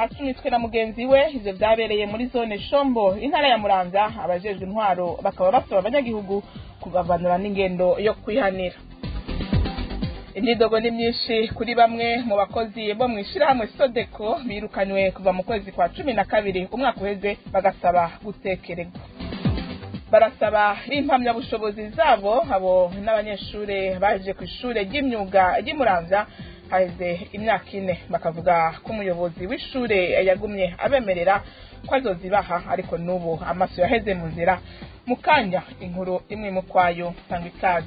acumitswe na mugenzi we. Ivyo vyabereye muri zone Shombo intara ya Muramvya. Abajejwe intwaro bakaba basaba abanyagihugu kugavanura n'ingendo yo kwihanira. Imyidogo ni myinshi kuri bamwe mu bakozi bo mwishirahamwe Sodeko birukanywe kuva mu kwezi kwa 12 umwaka uheze bagasaba gutekererwa. Barasaba impamya bushobozi zabo abo n'abanyeshure baje ku ishure ry'imyuga ry'Imuramvya haheze imyaka 4 bakavuga ko umuyobozi w'ishure yagumye abemerera ko azozibaha ariko nubu amaso yaheze mu nzira. Mukanya inkuru imwe mu kwayo tanga ikaze.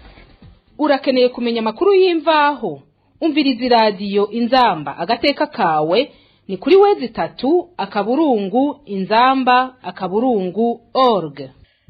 Urakeneye kumenya makuru y'imvaho umviriza radio Inzamba agateka kawe ni kuri wezi 3 akaburungu inzamba.org.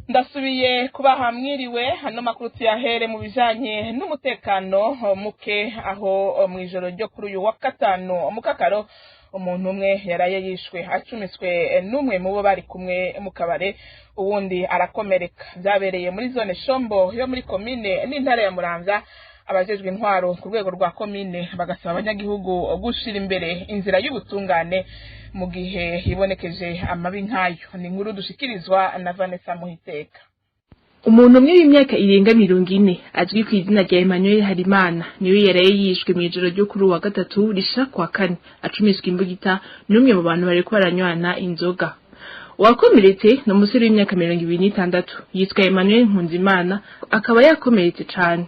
Ndasubiye kubaha mwiriwe hano makuru tuyahere mu bijanye n'umutekano muke aho mwijoro ryo kuri uyu wa gatanu mukakaro umuntu umwe yaraye yishwe acumiswe n'umwe mu bo bari kumwe mu kabare uwundi arakomereka. Byabereye muri zone Shombo yo muri commune n'intara ya Muramvya. Abajejwe intwaro ku rwego rwa commune bagasaba abanyagihugu gushira imbere inzira y'ubutungane mu gihe hibonekeje amabi nkayo. Ni inkuru dushikirizwa na Vanessa Muhiteka. Umuntu umwe w'imyaka irenga 40 azwi ku izina rya Emmanuel Harimana niwe yaraye yishwe mu ijoro ryo kuri wa gatatu risha kwa kane acumiswe imbugita n'umwe mu bantu bari kwaranywana inzoga. Wakomeretse no musore w'imyaka 26 yitwa Emmanuel Nkunzimana akaba yakomeretse cyane.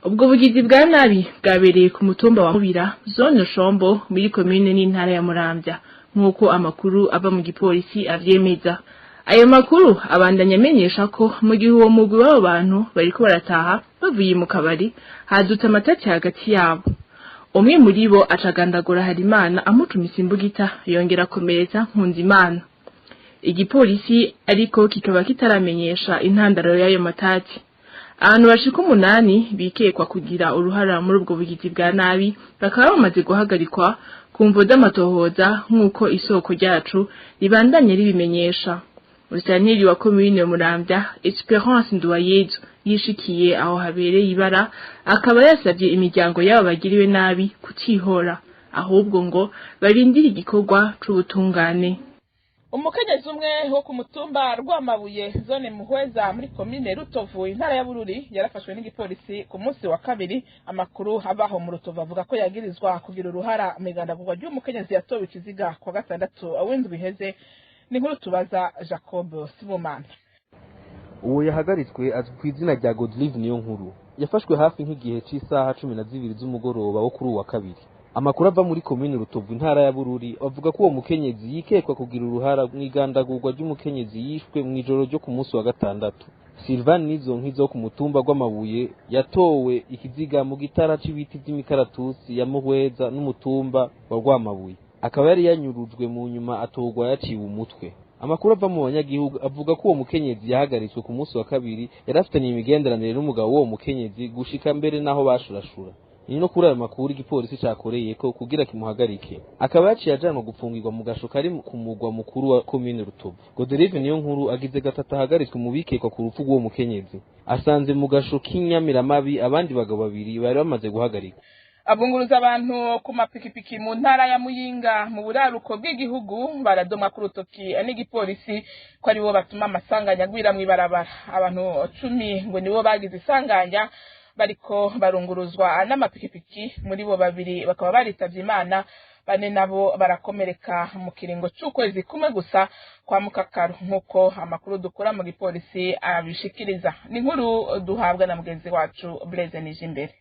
Ubwo bugizi bwa nabi bwabereye ku mutumba wa Mubira zone Shombo muri commune n'intara ya Muramvya nkuko amakuru ava mu gipolisi avyemeza. Ayo makuru abandanya amenyesha ko mu gihe uwo mugwi w'abo bantu bariko barataha bavuye mu kabari hadutse amatati hagati yabo. Umwe muri bo acagandagura Harimana amucumise imbugita yongera komeretsa Nkunzimana. Igipolisi ariko kikaba kitaramenyesha intandaro y'ayo matati. Abantu bashika 8 bikekwa kugira uruhara muri ubwo bugizi bwa nabi bakaba bamaze guhagarikwa kumvo z'amatohoza nkuko isoko ryacu ribandanye ribimenyesha. Urusaniri wa commune Muramvya Esperance Nduwayezu yishikiye aho habereye ibara akaba yasavye imiryango yabo bagiriwe nabi kutihora ahubwo ngo barindire igikorwa c'ubutungane. Umukenyezi umwe wo ku mutumba Rwamabuye zone Muhweza muri commune Rutovu intara ya Bururi yarafashwe n'igipolisi ku munsi wa kabiri. Amakuru abaho mu Rutovu avuga ko yagirizwa kugira uruhara mu igandagurwa ry'umukenyezi yatowe ikiziga kwa gatandatu awindwi heze. Ni nkuru tubaza Jacob Sibomana. Uwo yahagaritswe azwi ku izina rya Godlive niyo nkuru yafashwe hafi nk'igihe cy'isaha 12 z'umugoroba wo kuri uwa kabiri. Amakuru ava muri commune Rutovu intara ya Bururi avuga ko uwo mukenyezi yikekwa kugira uruhara mu igandagurwa ry'umukenyezi yishwe mu ijoro ryo ku munsi wa gatandatu. Sylvain Nizo nkizo ku mutumba Rwamabuye yatowe ikiziga mu gitara c'ibiti by'imikaratusi ya Muhweza n'umutumba wa Rwamabuye. Akaba yari yanyurujwe mu nyuma atogwa yaciwe umutwe. Amakuru ava mu banyagihugu avuga ko uwo mukenyezi yahagaritswe ku munsi wa kabiri yarafitanye imigenderanire n'umugabo w'uwo mukenyezi gushika mbere naho bashurashura. Nino kuri ayo makuru igipolisi cakoreye ko kugira kimuhagarike akaba yaciye ajanwa gupfungirwa mu gasho kari ku mugwa mukuru wa commune Rutovu. Godelive niyo nkuru agize gatatu ahagaritswe mu bikekwa ku rupfu rw'uwo mukenyezi asanze mu gasho k'inyamiramabi abandi bagabo babiri bari bamaze guhagarika. Abunguruza abantu ku mapikipiki mu ntara ya Muyinga mu buraruko bw'igihugu baradoma ku rutoki n'igipolisi ko ari bo batuma amasanganya agwira mu ibarabara. Abantu 10 ngo nibo bagize isanganya bariko barunguruzwa n'amapikipiki, muri bo babiri bakaba baritavye Imana, bane nabo barakomereka mu kiringo c'ukwezi kumwe gusa kwa Mukakaro nkuko amakuru dukora mu gipolisi abishikiriza. Ni inkuru duhabwa na mugenzi wacu Blaise Nijimbere.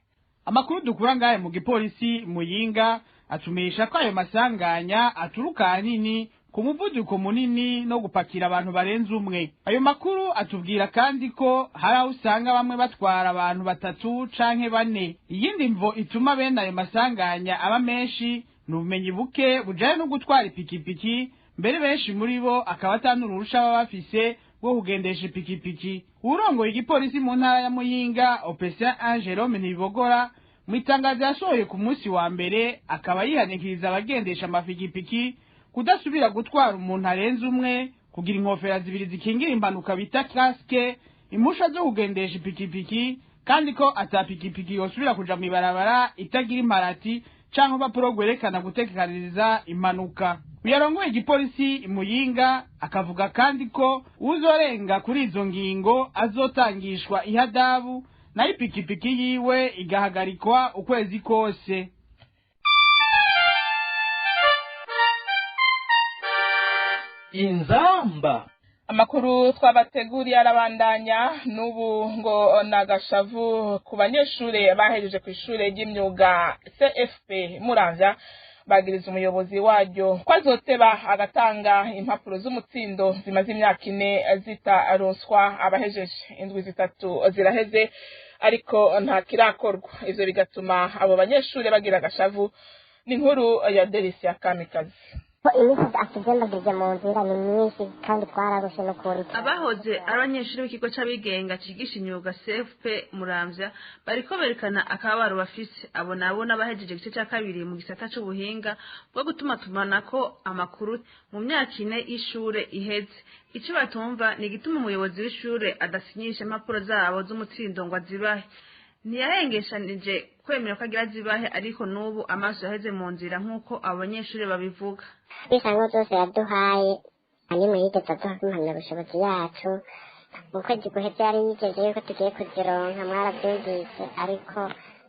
Amakuru dukura ngaye mu gipolisi Muyinga atumisha ko ayo masanganya aturuka hanini ku muvuduko munini no gupakira abantu barenze umwe. Ayo makuru atubwira kandi ko hari aho usanga bamwe batwara abantu 3 canke 4. Iyindi mvo ituma bene ayo masanganya aba menshi n'ubumenyi buke bujanye no gutwara ipikipiki, mbere benshi muri bo akaba atanurusha baba bafise bwo kugendesha ipikipiki. Urongoye igipolisi mu ntara ya Muyinga Opération Jerome Ntibogora mu itangazo yasohoye ku munsi wa mbere akaba yihanikiriza abagendesha amapikipiki kudasubira gutwara umuntu arenze umwe, kugira inkofera zibiri zikingira impanuka bita casque, impusha zo kugendesha ipikipiki, kandi ko atapikipiki yosubira kuja mu ibarabara itagira imparati canke urupapuro rwerekana gutekaniriza impanuka. Uyarongoye igipolisi Muyinga akavuga kandi ko uzorenga kuri izo ngingo azotangishwa ihadabu nayo ipikipiki yiwe igahagarikwa ukwezi kose. Inzamba. Amakuru twabateguriye arabandanya n'ubu ngo nagashavu ku banyeshure bahejeje ku ishure ry'imyuga CFP Muramvya bagiriza umuyobozi waryo ko azoteba agatanga impapuro z'umutsindo zimaze imyaka 4 zitaronswa abahejeje indwi 3 ziraheze ariko nta kirakorwa. Ivyo bigatuma abo banyeshure bagira agashavu. N'inkuru ya Delisia Kamikazi. Imisi akigenda mu nzira ni myinshi kandi twararushe no kuri abahoze abanyeshuri b'ikigo c'abigenga cigisha imyuga CFP Muramvya bariko berekana akabaro bafise abo nabo n'abahejeje igice ca kabiri mu gisata c'ubuhinga bwo gutuma tumanako amakuru mu myaka 4 y'ishure iheze. Ico batumva ni igituma umuyobozi w'ishure adasinyisha impapuro zabo z'umutsindo ngo azibahe. Ntiyahengeshanije kwemera ko agira zibahe ariko n'ubu amaso yaheze mu nzira nk'uko abanyeshuri babivuga. Bisango zose yaduhaye hanyuma yigeze aduha impamyabushobozi yacu mu kwezi guheze yari yigeze yuko tugiye kuzironka mwarabyumvise ariko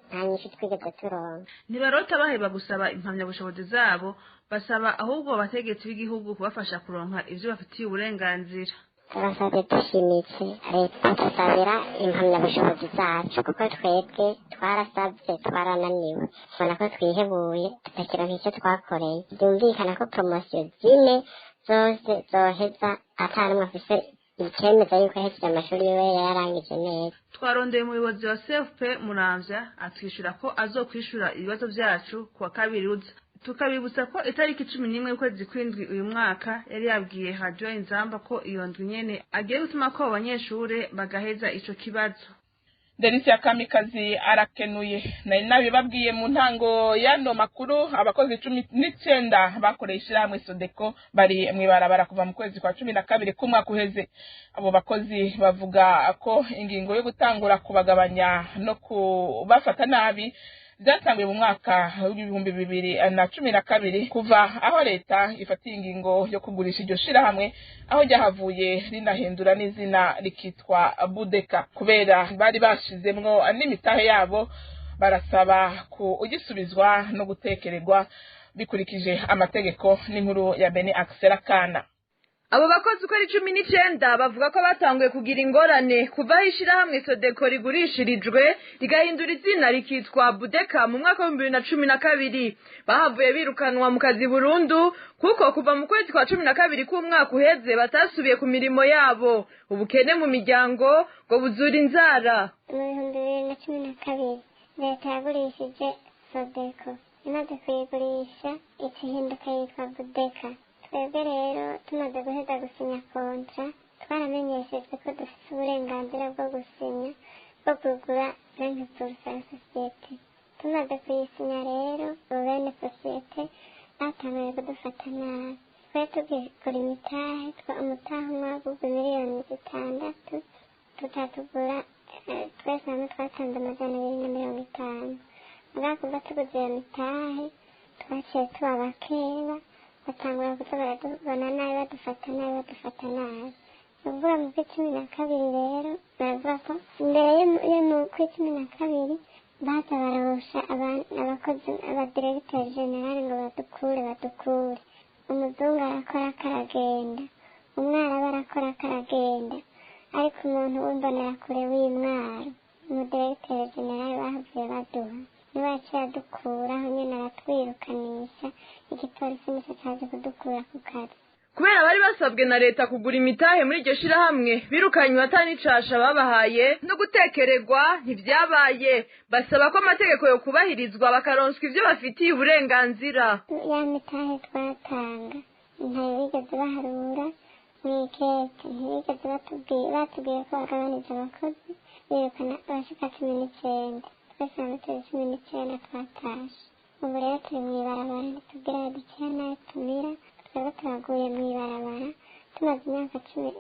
nta nyinshi twigeze turonka. Ntibarota baheba gusaba impamyabushobozi zabo basaba ahubwo abategetsi b'igihugu kubafasha kuronka ivyo bafitiye uburenganzira. Turasabye dushimitse leta tusabira impamyabushobozi zacu kuko twebwe twarasabye twarananiwe ubona ko twihebuye tutakironka icyo twakoreye. Byumvikana ko promosiyo zine zose zoheza atanumwe afise icemeza yuko ahejeje amashuri yiwe yarangije neza. Twarondeye umuyobozi wa CFP Muramvya atwishura ko azokwishura ibibazo vyacu kuwa kabiri uza. Tukabibutsa ko itariki 11 y'ukwezi kw'indwi uyu mwaka yari yabwiye Radio Inzamba ko iyo ndwi nyene agiye gutuma ko abanyeshure bagaheza ico kibazo. Delisia Kamikazi arakenuye. Nari nabibabwiye mu ntango yano makuru abakozi 19 bakoresha hamwe Sodeko bari mwibarabara kuva mu kwezi kwa 12 kumwaka uheze. Abo bakozi bavuga ko ingingo yo gutangura kubagabanya no kubafata nabi byatangiye mu mwaka w'ibihumbi 2012 kuva aho leta ifatiye ingingo yo kugurisha iryo shirahamwe aho ryahavuye rinahindura n'izina rikitwa Budeka kubera bari bashizemwo n'imitahe yabo. Barasaba ku ugisubizwa no gutekererwa bikurikije amategeko. N'inkuru ya Beni Axel Kana. Abo bakozi uko ari 19 bavuga ko batanguye kugira ingorane kuva ishirahamwe Sodeko rigurishirijwe rigahindura izina rikitwa Budeka mu mwaka wa 2012. Bahavuye birukanwa mu kazi burundu kuko kuva mu kwezi kwa 12 k'umwaka uheze batasubiye ku mirimo yabo. Ubukene mu miryango ngo buzura inzara. Mu 2012 leta yagurishije Sodeko imaze kuyigurisha ikihinduka yitwa Budeka. Twebwe rero tumaze guheza gusinya kontra twaramenyeshejwe ko dufite uburenganzira bwo gusinya bwo kugura 20% ya sosiyete. Tumaze kuyisinya rero bene sosiyete batangiye kudufata nabi. Twe tugikora imitahe umutahe umwagurwa miliyoni 6 tutatugura twese hamwe twatanze 250. Mwakuva tuguze iyo mitahe twaciye tuba bakeba batangura kutubara tubona nabi badufata nabi. Ubwo mu kw'icumi na kabiri rero bavuga ko mbere yo mu kw'icumi na kabiri baza barabusha abakozi abadiregiteri generali ngo badukure. Umuzungu arakora akaragenda, umwarabu arakora akaragenda, ariko umuntu w'imbonera kure w'imwaro umudiregiteri generali bahavuye baduha niwe yaciye adukuraho nyene aratwirukanisha. Igipolisi nico caje kudukura ku kazi kubera bari basabwe na leta kugura imitahe muri iryo shirahamwe. Birukanywe atanicasha babahaye no gutekererwa ntivyabaye. Basaba ko amategeko yo kubahirizwa bakaronswa ivyo bafitiye uburenganzira. Ya mitahe twatanga ntayo bigeze baharura mw'ikete, ntibigeze batubwiye ko bagabanije abakozi birukana abashika 19. Twese hamwe turi 19 twatashe. Ubu rero turi mw'ibarabara ntitubwira dukira nayo tumira. Twebwe turaguye mw'ibarabara tumaze imyaka 10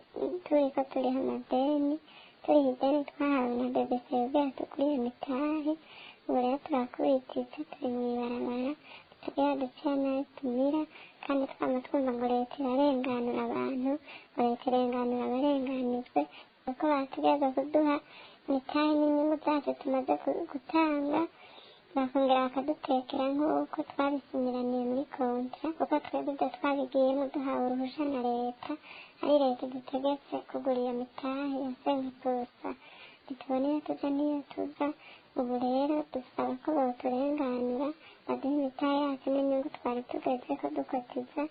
turiko turiho amadeni, turiho ideni twahawe na BBC ubwira tugure iyo mitahe ubu rero turakubititse turi mw'ibarabara tugira duceya nayo tumira kandi twama twumva ngo leta irarenganura abantu ngo leta irenganura abarenganijwe kuko bategereza kuduha imitahe n'inyungu zacu tumaze gutanga bakongera bakadutekera nk'uko twabisinyiraniye muri kontra kuko twebwe ibyo twabigiyemo duhawe uruhusha na leta ari leta dutegetse kugura iyo mitahe ya senkutusa ntitubone iyo tuja n'iyo tuza ubu rero dusaba ko boturenganura baduha imitahe yacu n'inyungu twari tugeze ko dukotiza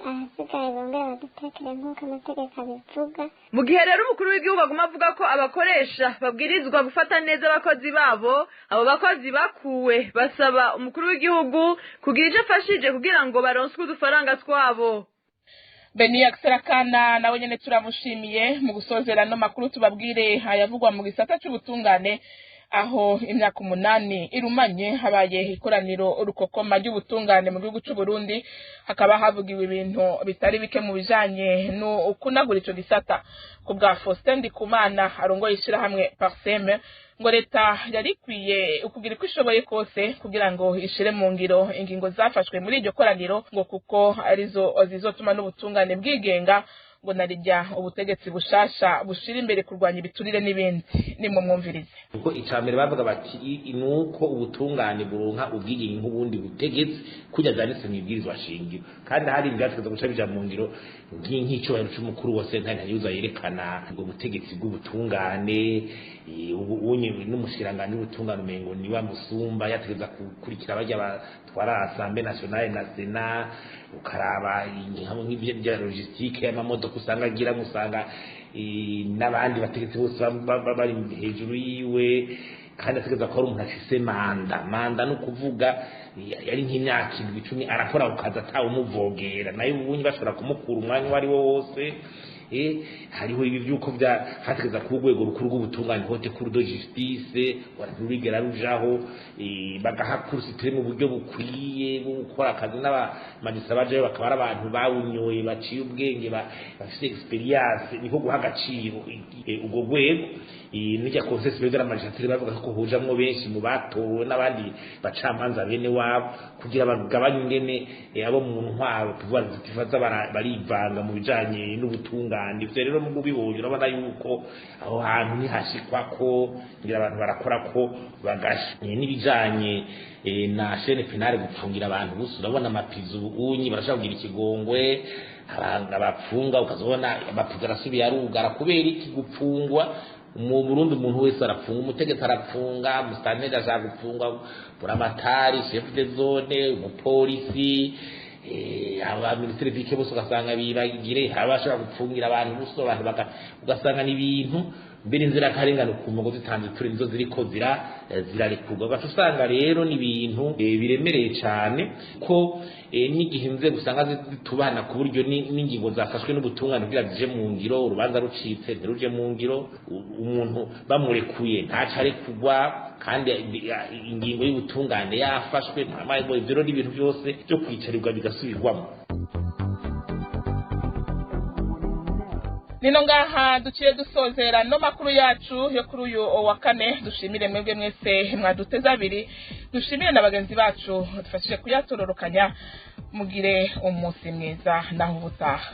ahasigaye bongera badutekere nk'uko amategeko abivuga. Mu gihe rero umukuru w'igihugu aguma avuga ko abakoresha babwirizwa gufata neza abakozi babo, abo bakozi bakuwe basaba umukuru w'igihugu kugira icyo afashije kugira ngo baronswe udufaranga twabo. Beni Akserakana nawe nyene turamushimiye. Mu gusozera no makuru tubabwire hayavugwa mu gisata cy'ubutungane aho imyaka 8 irumanye habaye ikoraniro urukokoma ry'ubutungane mu gihugu cy'u Burundi hakaba havugiwe ibintu bitari bike mu bijanye no kunagura ico gisata ku bwa Faustin Ndikumana arongoye ishirahamwe Parseme ngo leta yari kwiye ukugira ko ishoboye kose kugira ngo ishire mu ngiro ingingo zafashwe muri iryo koraniro ngo kuko arizo zizotuma n'ubutungane bwigenga ngo narijya ubutegetsi bushasha bushira imbere kurwanya ibiturire n'ibindi nimwe mwumvirize uko icambere bavuga bati nuko ubutungane buronka ubwigenge nk'ubundi butegetsi kujya zanitse mwibwirizwa shingiro kandi hari ibyateza guca bija mu ngiro nk'icyo bari cy'umukuru wose ntari yuza yerekana ubwo butegetsi bw'ubutungane ubunye n'umushiranganje w'ubutungane umengo ni wa musumba yategeza kukurikira bajya batwara Assemblée nationale na Sénat ukaraba nk'ibyo bya logistique y'amamodoka usanga agira musanga n'abandi bategetsi bose bari hejuru yiwe kandi ategeza ko ari umuntu afise manda no kuvuga yari nk'imyaka 10 arakora ukaza atawe umuvogera nayo ubunye bashobora kumukura umwanya wari wo wose hariho ibi byuko bya hategeza ku rwego rukuru rw'ubutungane hote cour de justice warubigera rujaho bagahakurusitire mu buryo bukwiye bwo gukora akazi n'abamagisa baje bakaba abantu bawunyoye baciye ubwenge bafite experience niko guha agaciro ubwo rwego n'ijya conseil supérieur de la magistrature bavuga ko hujamwo benshi mu batowe n'abandi bacamanza bene wabo kugira bagabanye ingene abo mu ntwaro pouvoir zitifaza barivanga mu bijanye n'ubutungane ivyo rero mu bibonye urabona yuko aho hantu nihashikwa ko ngira abantu barakora ko bagashye n'ibijanye na chaîne pénale gupfungira abantu gusa urabona amapizo ubunyi barashaka kugira ikigongwe abapfunga ukazobona amapizo arasubiye arugara kubera iki gupfungwa mu Burundi umuntu wese arapfunga umutegetsi arapfunga mustaneri ashaka gupfungwa buramatari chef de zone umupolisi aba ministre bike bose ugasanga biragire abashaka gupfungira abantu buso abantu ugasanga n'ibintu mbere inzira karengana ukumungo zitanze turi nizo ziriko zirarekurwa batusanga rero n'ibintu biremereye cyane ko n'igihinze gusanga zitubana ku buryo n'ingingo zafashwe n'ubutungane kugira zije mu ngiro urubanza rucitse nteruje mu ngiro umuntu bamurekuye ntacare kugwa kandi ingingo y'ubutungane yafashwe ntamayego ivyo n'ibintu byose byo kwicarirwa bigasubirwamo. Nino ngaha duciye dusozera no makuru yacu yo kuri uyu wa kane dushimire mwebwe mwese mwaduteze abiri dushimire n'abagenzi bacu dufashije kuyatororokanya mugire umunsi mwiza naho ubutaha.